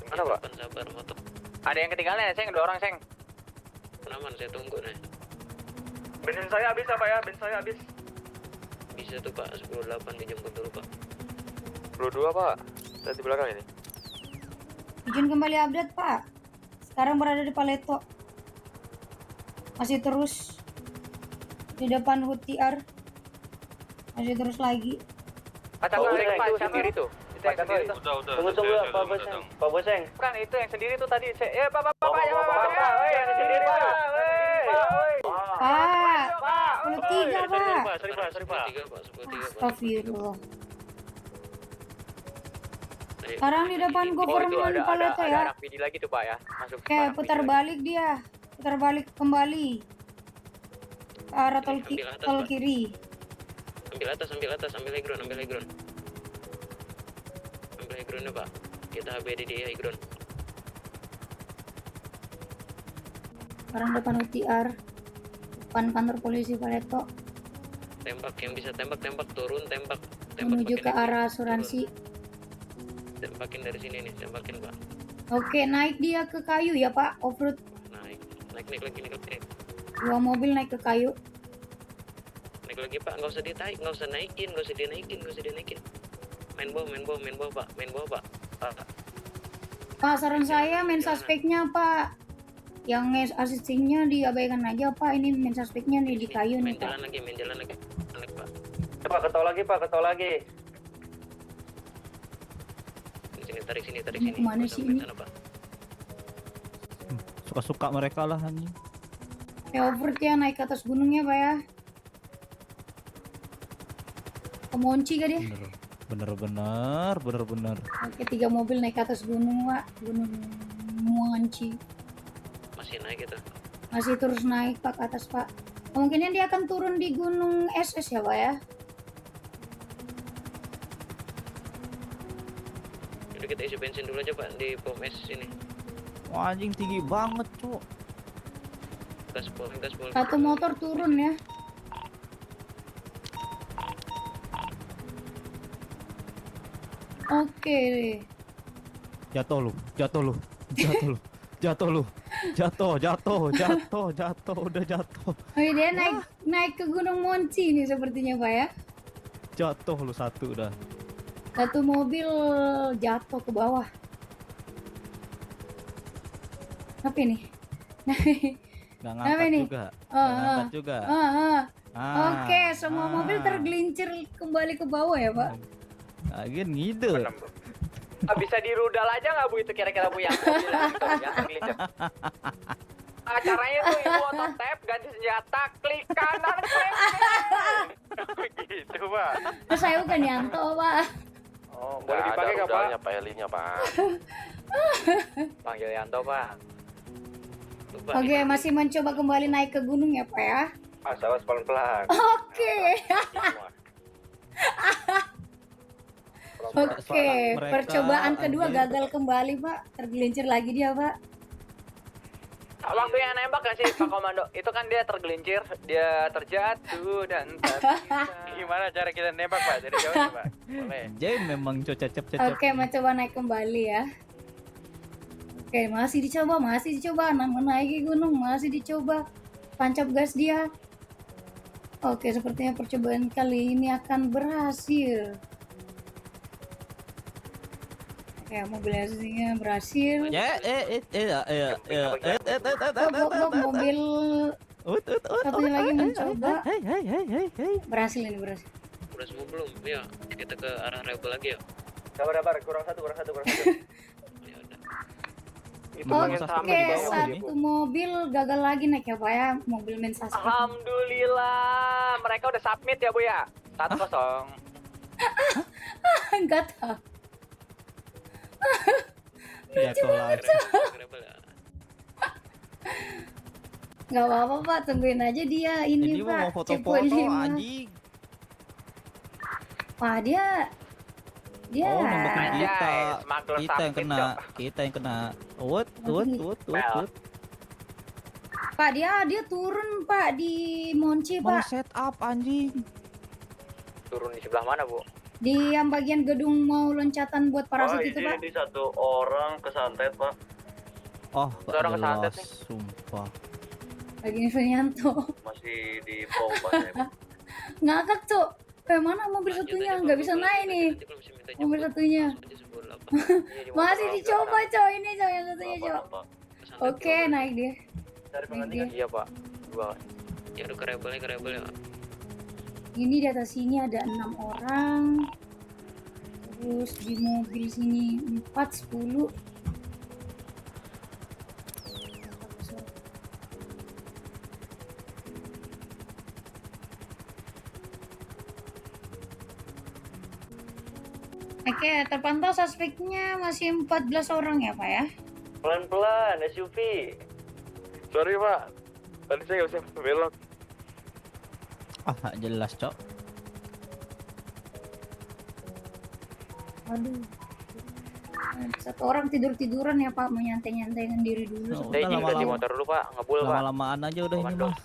Mana, Pak? Depan, sabar motor. Ada yang ketinggalan ya, Seng? 2 orang, Seng. Aman, saya tunggu nih. Bensin saya habis ya Pak ya, bensin saya habis. Bisa tuh Pak, 10.8 dijemput dulu Pak. 22 Pak. Saya di belakang ini. Izin kembali update, Pak. Sekarang berada di Paleto. Masih terus di depan HUT TR. Masih terus lagi. Kacang Oh, goreng itu Pak, sendiri tuh. Itu yang sendiri tuh. Udah. Tunggu ya Pak Boseng. Pak Boseng. Bukan, itu yang sendiri tuh tadi. Pak, ya Pak, yang sendiri Pak. Pak, 10.3, Pak. Sorry Pak. 10.3 Pak, 10.3 Pak. Astagfirullah. Ayo. Sekarang di depan government Paleto ya. PD lagi tuh Pak ya. Masuk. Oke, putar balik dia. Putar balik kembali. Ke arah tol kiri. Ambil atas, ambil high ground. Ambil high ground ya Pak. Kita HBD di high ground. Sekarang depan HUT TR. Depan kantor polisi Paleto. Tembak, yang bisa tembak turun, tembak Menuju pakai ke naik, arah turun. asuransi. Tembakin dari sini nih, tembakin Pak. Oke, naik dia ke kayu ya, Pak. Offroad. Naik lagi. 2 mobil naik ke kayu. Naik lagi Pak, nggak usah dinaikin. Main bawah Pak. Pak, saran saya main suspeknya, Pak. Yang asisinya diabaikan aja, Pak. Ini main suspeknya nih di kayu nih, main Pak. jalan lagi. Naik Pak. Pak, ketol lagi. Sini, tarik sini. Kemana sih ini? Sana, Pak. Suka-suka mereka lah anjing. Ya, offroad ya, naik ke atas gunungnya, Pak ya. Kemonci kah dia? Bener. Oke, 3 mobil naik ke atas gunung, Pak. Gunung Monci. Masih naik gitu. Masih terus naik, Pak, ke atas, Pak. Kemungkinan dia akan turun di gunung SS ya, Pak ya. Jadi kita isi bensin dulu aja Pak di pom S sini. Wah, anjing tinggi banget, Cuk. Gaspol. Satu motor turun ya. Oke. Jatuh lu. Jatuh, udah jatuh. Oh, dia naik ke Gunung Monci nih sepertinya, Pak ya. Jatuh lu satu dah. Satu mobil jatuh ke bawah. Apa ini? Nggak Apa ngangkat ini? juga. Oh, Nggak ngangkat juga. Oke, semua mobil tergelincir kembali ke bawah ya, Pak. Lagi ngide. Bisa dirudal aja nggak Bu itu kira-kira Bu yang mobil yang tergelincir? Caranya tuh Ibu otot tab, ganti senjata, klik kanan, klik gitu Pak. Oh, saya bukan Yanto, Pak. Oh, boleh dipakai nggak Pak? Pak helinya Pak. Panggil Yanto Pak. Tuh, Pak, Oke, masih mencoba kembali naik ke gunung ya, Pak ya. Awas pelan-pelan. Oke. Oke, Mereka percobaan kedua anjir. gagal kembali, Pak. Tergelincir lagi dia, Pak. Waktu yang nembak gak sih Pak Komando? Itu kan dia tergelincir, dia terjatuh dan gimana cara kita nembak Pak? Dari jauh nih, Pak. Boleh. Jay memang cocep. Oke, mencoba naik kembali ya. Oke, masih dicoba menaiki gunung, masih dicoba tancap gas dia. Oke, sepertinya percobaan kali ini akan berhasil. Oke, mobilisasinya berhasil. Bok, mobil satunya lagi mencoba. Berhasil ini, berhasil. Udah semua belum? Ya, kita ke arah rebel lagi ya. Sabar, kurang satu. Ya udah. Itu bang yang sama Oke, di bawah. satu mobil gagal lagi naik ya Pak ya, mobil main suspect. Alhamdulillah, mereka udah submit ya Bu ya. 1-0. Enggak tahu. Ya kalau Rebel ya. Enggak apa-apa Pak, tungguin aja dia ini ini Pak. mau foto-foto checkpoint 5. anjing. Wah, dia Oh, nembakin Anjay, kita. smuggler Kita yang submit kena. dong. Kita yang kena. What? Pak, dia turun Pak di Monci Mau Pak. set up anjing. Turun di sebelah mana Bu? Di yang bagian gedung mau loncatan buat parasut itu Pak. Ini satu orang kesantet Pak. Oh, gak Orang kesantet jelas. Sumpah. Lagi Infinyanto. Masih di bawah Pak. Ngakak tuh. Kayak mana mobil satunya? Nggak bisa naik nih. Mobil satunya. Masih dicoba coy, ini coy yang satunya coy. Oke, naik dia. Naik dia. Iya Pak. Dua. Ya udah ke rebel ya. Ini di atas sini ada 6 orang. Terus di mobil sini 4, 10. Oke, terpantau suspeknya masih 14 orang ya Pak ya? Pelan-pelan SUV. Sorry pak, tadi saya nggak bisa belok. Ah, gak jelas, Cok. Aduh. Satu orang tidur-tiduran ya Pak, mau nyantai-nyantaikan diri dulu. Nah, Saya udah izin ganti lama-lama motor dulu Pak, ngebul Pak. lama-lamaan aja udah ini Komando. mah.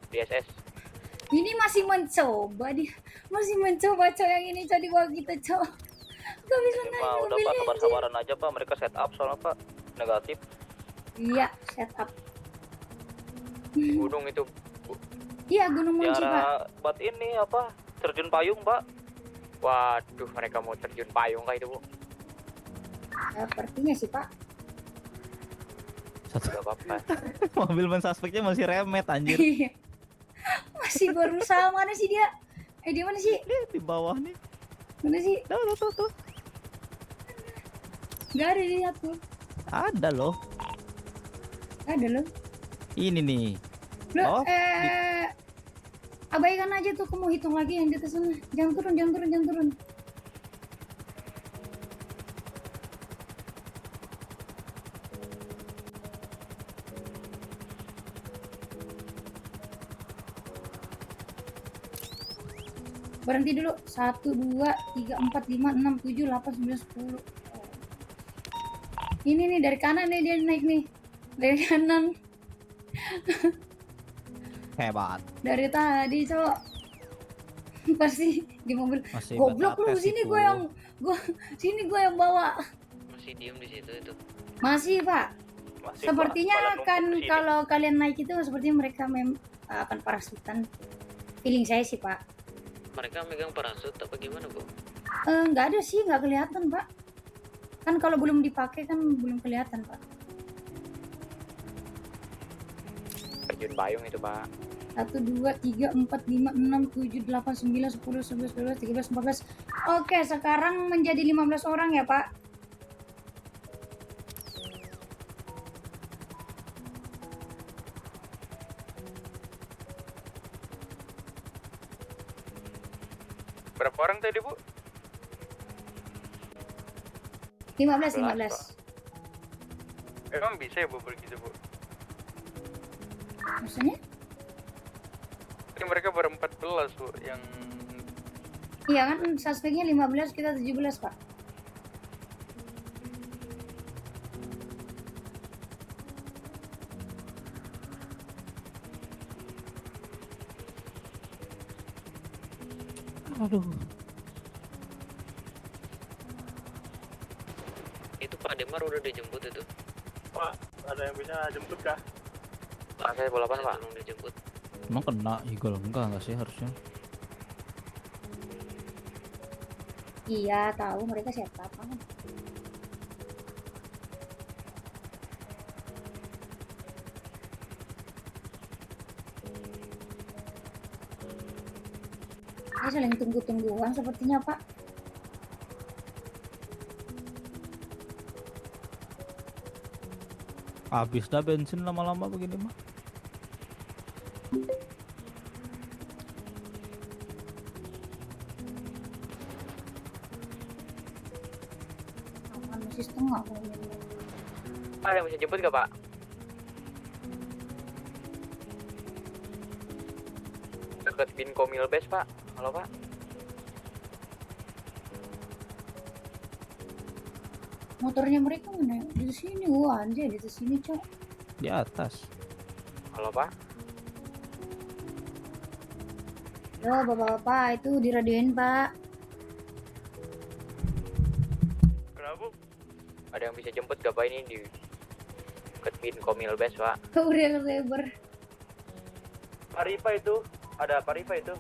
Di SS. Ini masih mencoba dia, masih mencoba coy yang ini coy di bawah kita coy. Gak bisa naik Udah Pak, mobilnya. sabar-sabaran aja Pak, mereka set up soalnya Pak. Negatif. Iya, setup. Di gunung itu. Iya, Gunung Di Monci Pak. arah buat ini apa? Terjun payung Pak. Waduh, mereka mau terjun payung kah itu Bu? Sepertinya sih Pak. Satu Gak apa-apa. mobil ban suspeknya masih remet anjir. Iya. Masih berusaha, mana sih dia? Dia mana sih? Di bawah nih. Mana sih? Tuh. Gak ada lihat tuh. Ada loh. Gak ada loh. Ini nih. Loh, Oh, abaikan aja tuh, kamu hitung lagi yang di atas sana. Jangan turun. Berhenti dulu. 1, 2, 3, 4, 5, 6, 7, 8, 9, 10. Ini nih dari kanan nih dia naik nih. Dari kanan. hebat. Dari tadi cowok. Pasti di mobil. Masih Goblok lu, batas sini itu. sini gue yang bawa. Masih diem di situ itu. Masih Pak. Masih, Sepertinya Pak. Pada akan numpuk di sini. kalau kalian naik itu sepertinya mereka akan parasutan. Feeling saya sih Pak. Mereka megang parasut apa gimana Bu? Nggak ada sih, nggak kelihatan Pak. Kan kalau belum dipakai kan belum kelihatan Pak. Terjun payung itu Pak. 1, 2, 3, 4, 5, 6, 7, 8, 9, 10, 11, 12, 13, 14. Oke, sekarang menjadi 15 orang ya Pak. Berapa orang tadi Bu? 15. Emang bisa ya Bu begitu Bu? Maksudnya? Ini mereka ber-14 Bu yang Iya kan suspeknya 15, kita 17 Pak. Aduh. Itu Pak Demar udah dijemput itu. Pak, ada yang bisa jemput kah? Pak, saya bola Pak. Tolong dijemput. Emang kena Eagle enggak sih harusnya? Iya, tahu mereka siapa kan. Ini saling tunggu-tungguan sepertinya, Pak. Habis dah bensin lama-lama begini mah. Aman masih setengah kalau ini. Pak, ada yang bisa jemput gak Pak? Dekat Binko Milbes Pak. Halo Pak. Motornya mereka mana? Di sini, wah anjir di sini, Cok. Di atas. Halo Pak. Yo, bapak-bapak itu diradioin, Pak. Kenapa? Ada yang bisa jemput gak Pak ini di dekat Binko Milbes Pak? Udah lebar. Parifa itu, ada Parifa itu.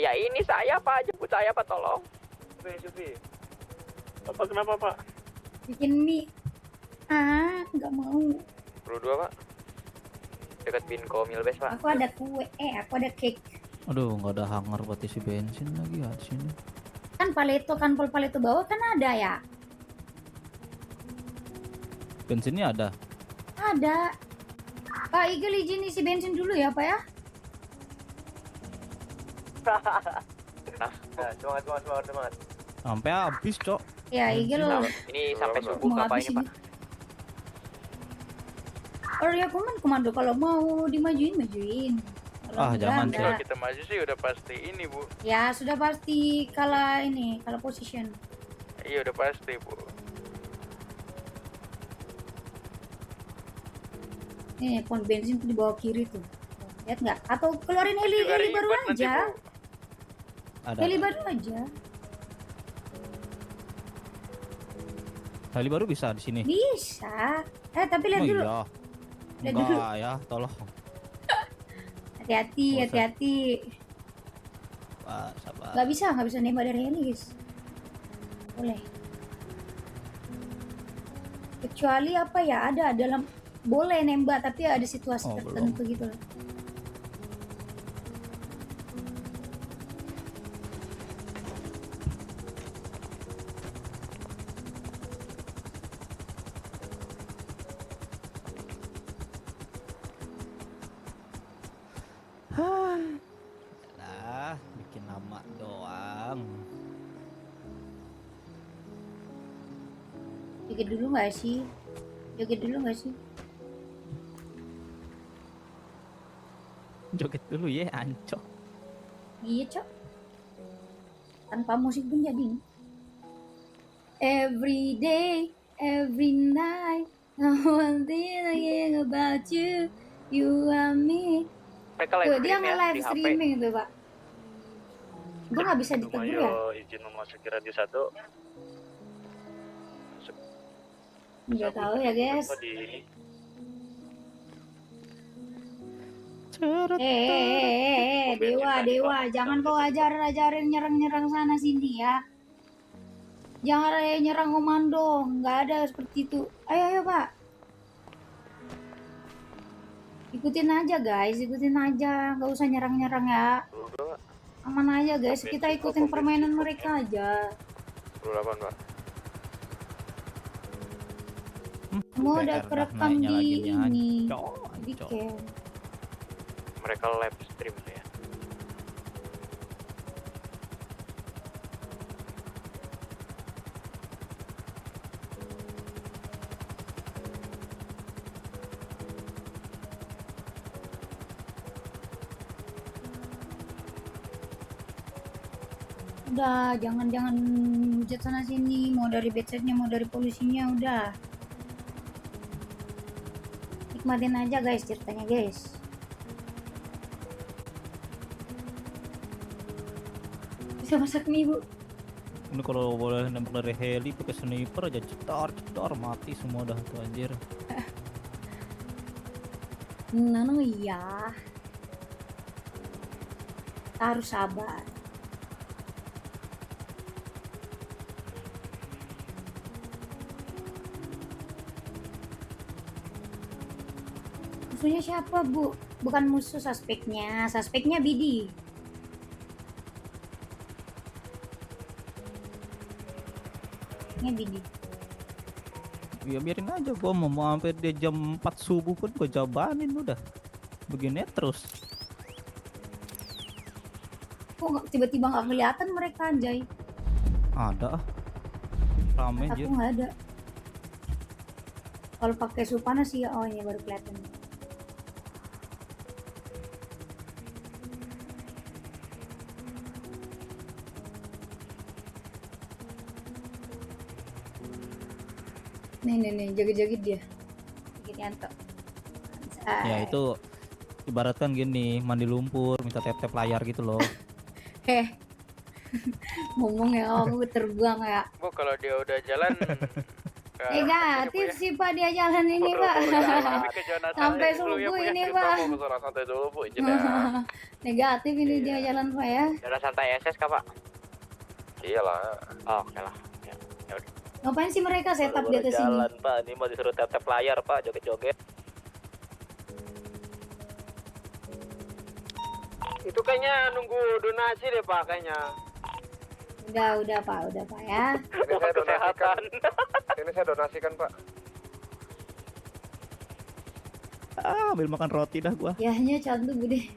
Ya ini saya Pak, jemput saya Pak tolong. Sufi. Apa kenapa Pak? Bikin mie. Nggak mau. Perlu 2 Pak. Dekat Binko Milbes Pak. Aku ada kue, aku ada cake. Aduh, nggak ada hanger buat isi bensin lagi ya di sini. Kan paleto bawah kan ada ya? Bensinnya ada. Ada. Pak Igel izin isi bensin dulu ya, Pak ya? Nah, semangat. Sampai habis, Cok. Ya, Igel. Ini sampai subuh Mau Pak habis ini Pak. Kalau ya komando kalau mau dimajuin. Kalau enggak, Jangan enggak. Kalau kita maju sih udah pasti ini Bu. Ya, sudah pasti kalah position. Iya udah pasti Bu. Nih, pom bensin tuh di bawah kiri tuh. Lihat nggak? Atau keluarin heli Juga baru ribet nanti, aja. Bu. Ada. Heli baru aja. Heli baru bisa di sini. Bisa. Tapi lihat Oh dulu. iya. Lihat Enggak ya, tolong. Hati-hati, Bosan. hati-hati. Pak, sabar. Nggak bisa nembak dari heli, guys. Boleh. Kecuali apa ya? Ada dalam boleh nembak tapi ada situasi Oh, tertentu gitu loh. Lah, bikin nama doang. Joget dulu nggak sih? Joget dulu nggak sih? Joget dulu ya, ancok. Iya, Cok. Tanpa musik pun jadi. Every day, every night, no one thinking about you, you and me. Mereka live Tuh, dia stream ya nge-live di HP. streaming tuh, Pak. Gue nggak bisa ditegur ya? Lumayo izin memasuki radio 1. Nggak tahu ya, guys. Di ini. Dewa, jangan kau ajarin nyerang sana sini ya. Jangan nyerang komando, nggak ada seperti itu. Ayo Pak. Ikutin aja guys, nggak usah nyerang ya. Aman aja guys, kita ikutin permainan mereka aja. 28 Pak. Semua udah kerekam di ini, di Ancok. cam. Mereka live stream ya. Udah, jangan hujat sana sini, mau dari bedside-nya mau dari polisinya, udah. Nikmatin aja guys ceritanya guys. Bisa masak mie, Bu? Ini kalau boleh nembak dari heli pakai sniper aja cetar mati semua dah tuh anjir. Nah, iya. Harus sabar. Musuhnya siapa, Bu? Bukan musuh suspeknya. Suspeknya Bidi. Ini Bidi. Ya biarin aja, gua mau sampai dia jam 4 subuh pun gua jabanin udah. Begini terus. Kok tiba-tiba nggak kelihatan mereka, anjay? Ada ah. Rame Aku aja. nggak ada. Kalau pakai supana sih, oh ini baru kelihatan. Nih, joget-joget dia. Joget Yanto. Ya itu ibaratkan gini, mandi lumpur, minta tap-tap layar gitu loh. Ngomong ya, aku terbang ya. Bu kalau dia udah jalan Negatif sih Pak dia jalan ini Pak. Sampai subuh ini Pak. Mau ke santai dulu Bu, izin ya. Negatif ini dia jalan Pak ya. Jalan santai SS kah Pak? Iyalah. Oh, oke lah. Ngapain sih mereka setup di atas sini? Jalan Pak, ini mau disuruh tap layar Pak, joget-joget. Itu kayaknya nunggu donasi deh Pak kayaknya. Udah Pak ya. Ini saya donasikan. Ini saya donasikan Pak. Ambil makan roti dah gua. Yahnya cantik gede.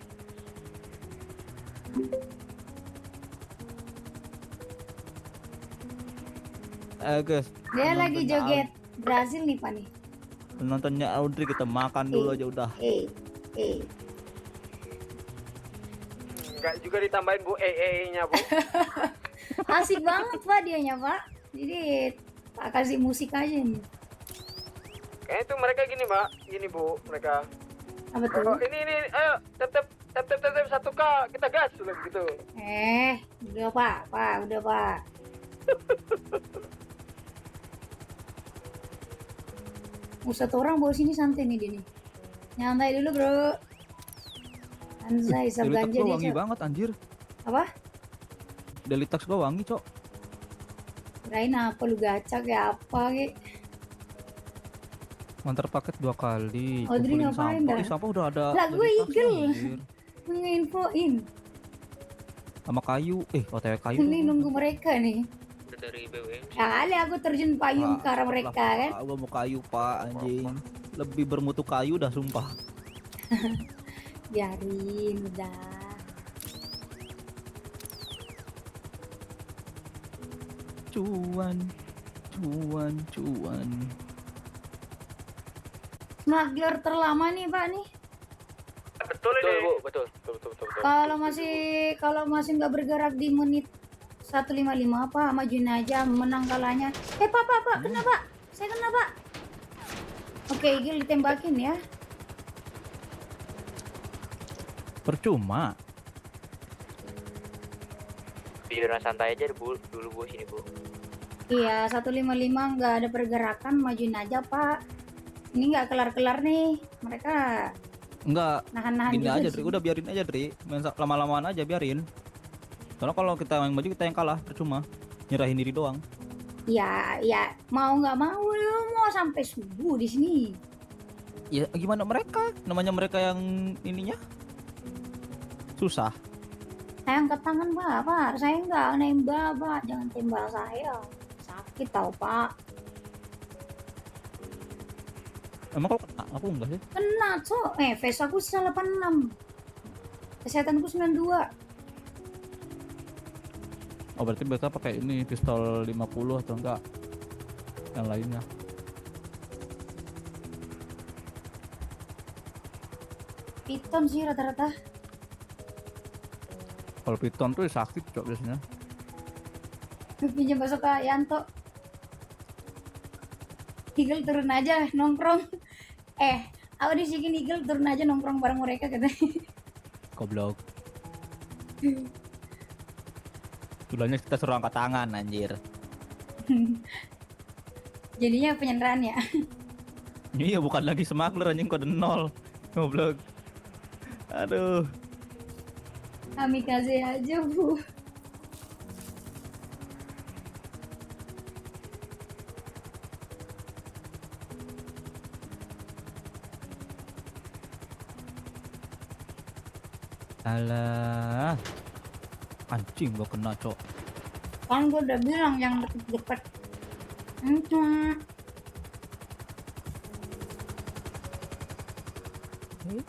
Guys. Dia lagi joget Brazil nih Pak nih. Penontonnya Audrey kita makan dulu aja udah. Enggak juga ditambahin Bu nya Bu. Asik banget Pak dianya Pak. Jadi tak kasih musik aja nih. Kayaknya itu mereka gini Pak, gini Bu, mereka. Apa tuh? Oh, ini ayo tap 1K kita gas gitu. Udah Pak, udah Pak. Satu orang bawa sini santai nih dia nih. Nyantai dulu bro. Anjay, isap Delitax ganja gua dia wangi Cok. banget anjir. Apa? Delitax gua wangi, Cok. Kirain apa lu gacak ya apa ke? Mantar paket 2 kali. Audrey kumpulin ngapain sampah. dah? Ih, sampah udah ada. Lah gue Delitax, Eagle. anjir. Nginfoin. Sama kayu. OTW kayu. Ini tuh. nunggu mereka nih. Dari BWM sih. Ya kali aku terjun payung Pak, ke arah mereka kan. Gua mau kayu, Pak, anjing. Lebih bermutu kayu dah sumpah. Biarin udah. Cuan. Smuggler terlama nih Pak nih. Betul ini. Bu, betul. Kalau masih nggak bergerak di menit 155 Pak, majuin aja menang kalahnya. Pak, kena Pak. Saya kena Pak. Oke, Igil ditembakin ya. Percuma. Biar santai aja dulu Bu sini Bu. Iya, 155 nggak ada pergerakan, majuin aja Pak. Ini nggak kelar-kelar nih. Mereka Enggak, nahan-nahan gini juga aja, sih. Dri. Udah biarin aja, Dri. Main lama-lamaan aja, biarin. Soalnya kalau kita yang maju, kita yang kalah. Percuma. Nyerahin diri doang. Ya, mau nggak mau lu mau sampai subuh di sini. Ya, gimana mereka? Namanya mereka yang ininya susah. Saya angkat tangan Pak. Saya nggak nembak Pak. Jangan tembak saya. Sakit tau Pak. Emang kalau kena? Aku enggak sih. Kena Cok. Face aku sisa 86. Kesehatanku 92. Oh, berarti mereka pakai ini pistol 50 atau enggak? Yang lainnya. Piton sih rata-rata. Kalau piton tuh sakit, Cok, biasanya. Pinjam masuk ke Yanto. Eagle turun aja nongkrong. Aku disikin Eagle turun aja nongkrong bareng mereka katanya. Goblok. Tulangnya kita suruh angkat tangan anjir. Jadinya penyanderaan ya. Iya bukan lagi smuggler anjing, kode 0. Goblok. Aduh. Kamikaze aja, Bu. Alah. Anjing gua kena, Cok. Kan gue udah bilang yang deket-deket.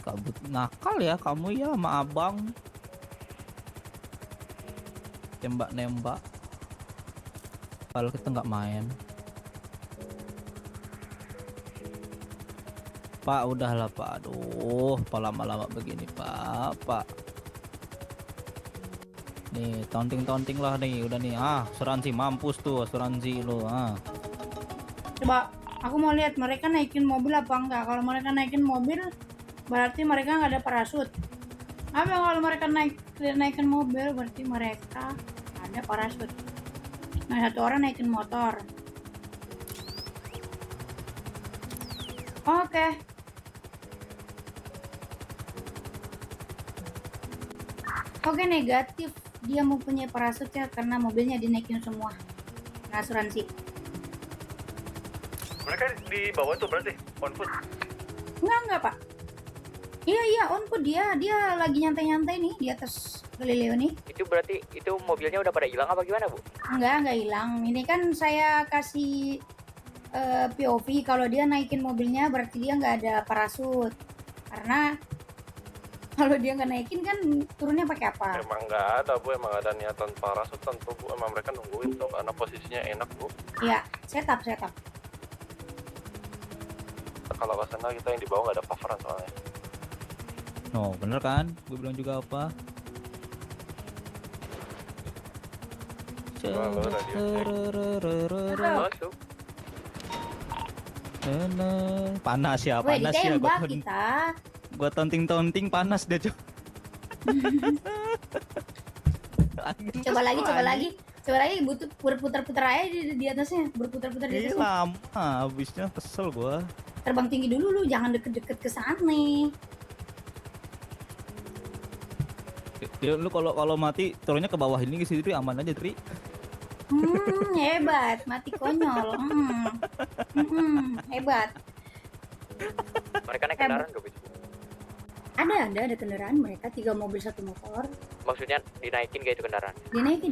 Kabut nakal ya kamu ya sama abang. Tembak-nembak. Kalau kita nggak main. Pak, udahlah Pak. Aduh, Pak lama-lama begini Pak. Nih, taunting lah nih, udah nih. Asuransi mampus tuh, asuransi lo. Coba aku mau lihat mereka naikin mobil apa enggak. Kalau mereka naikin mobil berarti mereka nggak ada parasut. Apa kalau mereka naikin mobil berarti mereka ada parasut. Nah, satu orang naikin motor. Oke. Oke, negatif. Dia mempunyai parasut ya karena mobilnya dinaikin semua. Nah, asuransi. Mereka di bawah tuh berarti on foot. Enggak, Pak. Iya, on foot dia lagi nyantai-nyantai nih di atas Galileo nih. Itu berarti itu mobilnya udah pada hilang apa gimana, Bu? Enggak hilang. Ini kan saya kasih POV kalau dia naikin mobilnya berarti dia nggak ada parasut. Karena kalau dia nggak naikin kan turunnya pakai apa? Emang nggak ada Bu, emang ada niatan parasut tentu Bu, emang mereka nungguin tuh karena posisinya enak Bu. Iya, setup. Kalau ke sana kita yang di bawah nggak ada coveran soalnya. No, bener kan? Gue bilang juga apa? Masuk. Panas ya, Weh, panas ya. ditembak kita. Gua tonting panas dia, Cok. Coba lagi. Berputar-putar aja di atasnya, berputar-putar di Iya atasnya. lama, habisnya kesel gua. Terbang tinggi dulu lu, jangan deket-deket ke sana. Dia lu kalau mati turunnya ke bawah ini ke situ aman aja, Tri. Hebat, mati konyol. Hebat. Mereka naik kendaraan gak, Bu? Ada kendaraan mereka 3 mobil 1 motor. Maksudnya dinaikin kayak itu kendaraan? Dinaikin.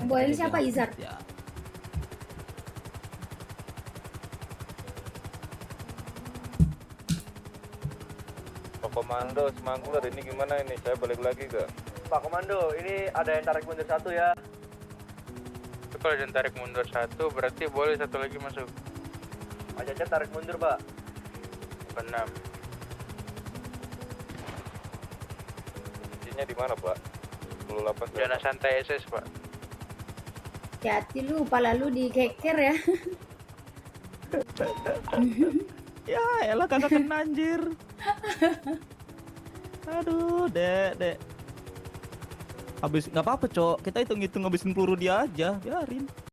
Yang bawa ini siapa? Izar. Ya. Pak Komando, smuggler ini gimana ini? Saya balik lagi gak? Pak Komando, ini ada yang tarik mundur 1 ya. Itu kalau ada yang tarik mundur 1 berarti boleh 1 lagi masuk. Pak Caca tarik mundur, Pak. Benar. Isinya di mana Pak? 28 Dana santai SS Pak. Hati lu, pala lu dikeker ya. Ya, elah kagak kena anjir. Aduh, Dek. Habis nggak apa-apa, Cok. Kita hitung-hitung ngabisin peluru dia aja, biarin.